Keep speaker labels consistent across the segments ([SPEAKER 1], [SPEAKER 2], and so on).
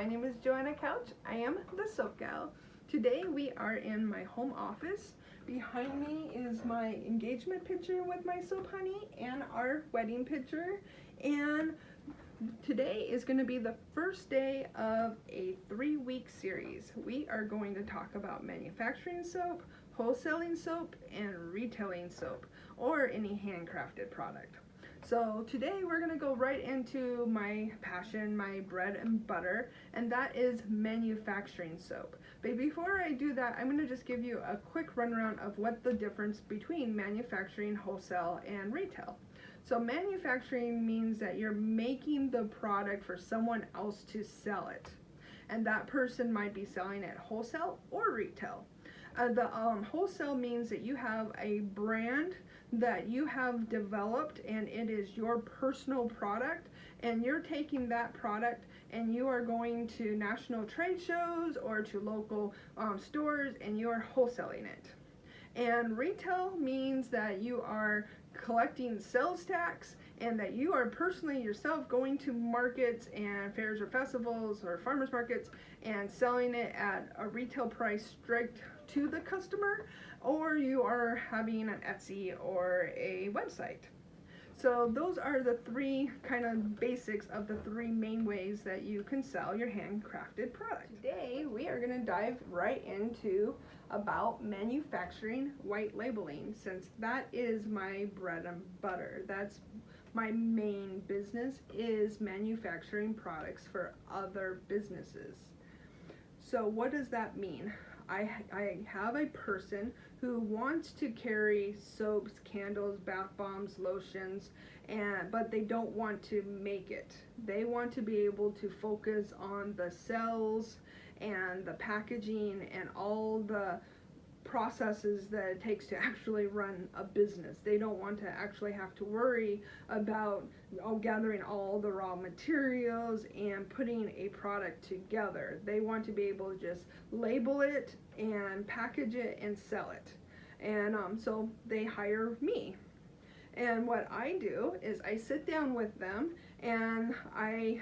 [SPEAKER 1] my name is Joanna Couch. I am the soap gal. Today we are in my home office. Behind me is my engagement picture with my soap honey and our wedding picture. And today is going to be the first day of a 3-week series. We are going to talk about manufacturing soap, wholesaling soap, and retailing soap, or any handcrafted product. So today we're going to go right into my passion, my bread and butter, and that is manufacturing soap. But before I do that, I'm going to just give you a quick rundown of what the difference between manufacturing, wholesale, and retail. So manufacturing means that you're making the product for someone else to sell it. And that person might be selling it wholesale or retail. The wholesale means that you have a brand that you have developed and it is your personal product, and you're taking that product and you are going to national trade shows or to local stores and you are wholesaling it. And retail means that you are collecting sales tax and that you are personally yourself going to markets and fairs or festivals or farmers markets and selling it at a retail price straight to the customer, or you are having an Etsy or a website. So those are the three kind of basics of the three main ways that you can sell your handcrafted product. Today we are going to dive right into about manufacturing white labeling, since that is my bread and butter. That's my main business, is manufacturing products for other businesses. So what does that mean? I have a person who wants to carry soaps, candles, bath bombs, lotions, but they don't want to make it. They want to be able to focus on the sales and the packaging and all the processes that it takes to actually run a business. They don't want to actually have to worry about gathering all the raw materials and putting a product together. They want to be able to just label it and package it and sell it. And so they hire me. And what I do is I sit down with them and I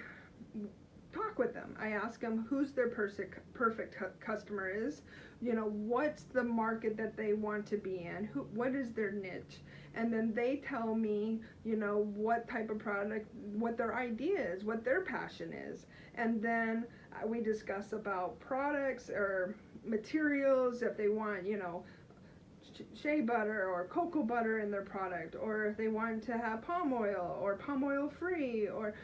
[SPEAKER 1] talk with them. I ask them who's their perfect customer is, what's the market that they want to be in, what is their niche, and then they tell me, what type of product, what their idea is, what their passion is, and then we discuss about products or materials, if they want, shea butter or cocoa butter in their product, or if they want to have palm oil or palm oil free, or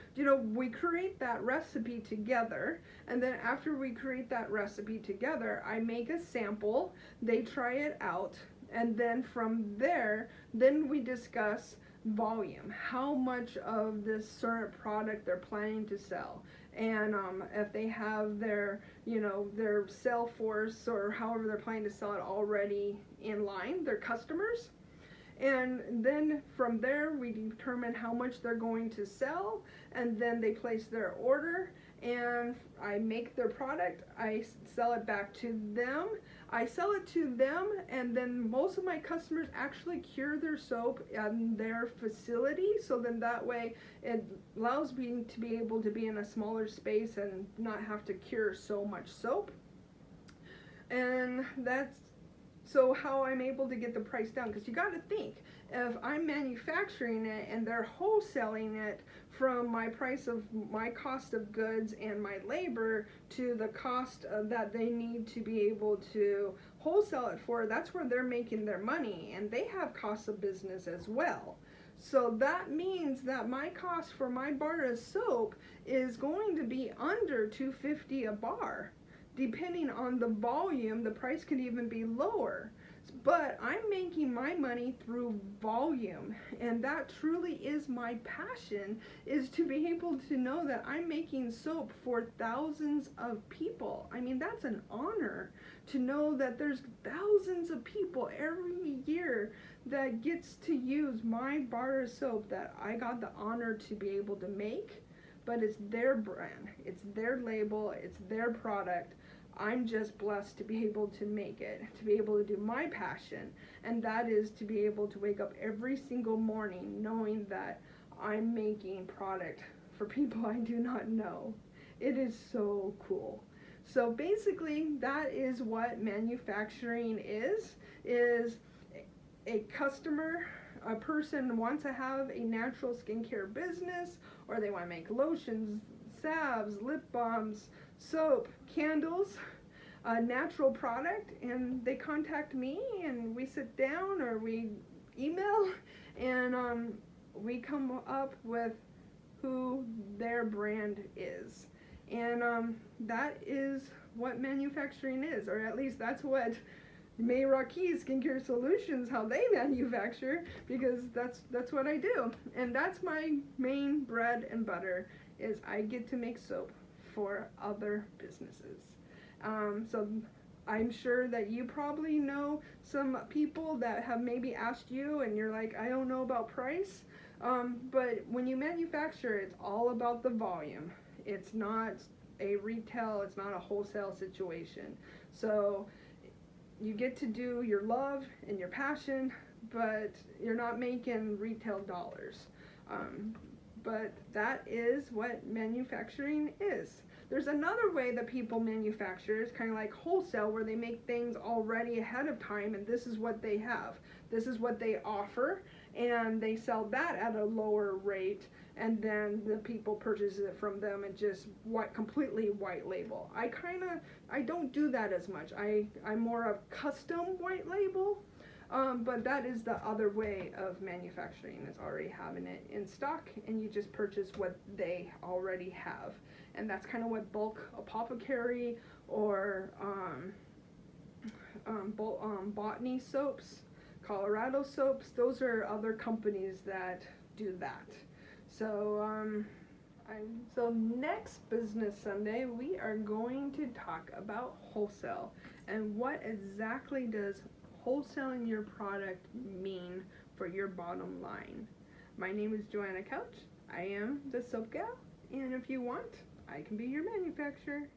[SPEAKER 1] we create that recipe together. And then after we create that recipe together, I make a sample, they try it out, and then from there then we discuss volume, how much of this certain product they're planning to sell, and if they have their their sale force or however they're planning to sell it already in line, their customers. And then from there we determine how much they're going to sell, and then they place their order and I make their product, I sell it back to them. I sell it to them, and then most of my customers actually cure their soap in their facility, so then that way it allows me to be able to be in a smaller space and not have to cure so much soap. And that's so how I'm able to get the price down, because you got to think, if I'm manufacturing it and they're wholesaling it from my price of my cost of goods and my labor to the cost that they need to be able to wholesale it for, that's where they're making their money, and they have costs of business as well. So that means that my cost for my bar of soap is going to be under $2.50 a bar. Depending on the volume, the price could even be lower. But I'm making my money through volume, and that truly is my passion, is to be able to know that I'm making soap for thousands of people. I mean, that's an honor to know that there's thousands of people every year that gets to use my bar of soap that I got the honor to be able to make. But it's their brand, it's their label, it's their product. I'm just blessed to be able to make it, to be able to do my passion, and that is to be able to wake up every single morning knowing that I'm making product for people I do not know. It is so cool. So basically, that is what manufacturing is a customer, a person wants to have a natural skincare business, or they want to make lotions, salves, lip balms, soap, candles, a natural product, and they contact me, and we sit down or we email, and we come up with who their brand is. And that is what manufacturing is, or at least that's what Mayrocky Skincare Solutions, how they manufacture, because that's what I do. And that's my main bread and butter, is I get to make soap for other businesses. So I'm sure that you probably know some people that have maybe asked you and you're like, I don't know about price. But when you manufacture, it's all about the volume. It's not a retail, it's not a wholesale situation. So you get to do your love and your passion, but you're not making retail dollars. But that is what manufacturing is. There's another way that people manufacture, it's kind of like wholesale, where they make things already ahead of time, and this is what they have. This is what they offer, and they sell that at a lower rate, and then the people purchase it from them and just completely white label. I don't do that as much. I'm more of custom white label, but that is the other way of manufacturing, is already having it in stock, and you just purchase what they already have. And that's kind of what bulk apothecary or botany soaps, Colorado soaps, those are other companies that do that. So so next Business Sunday, we are going to talk about wholesale and what exactly does wholesaling your product mean for your bottom line. My name is Joanna Couch. I am the soap gal, and if you want, I can be your manufacturer.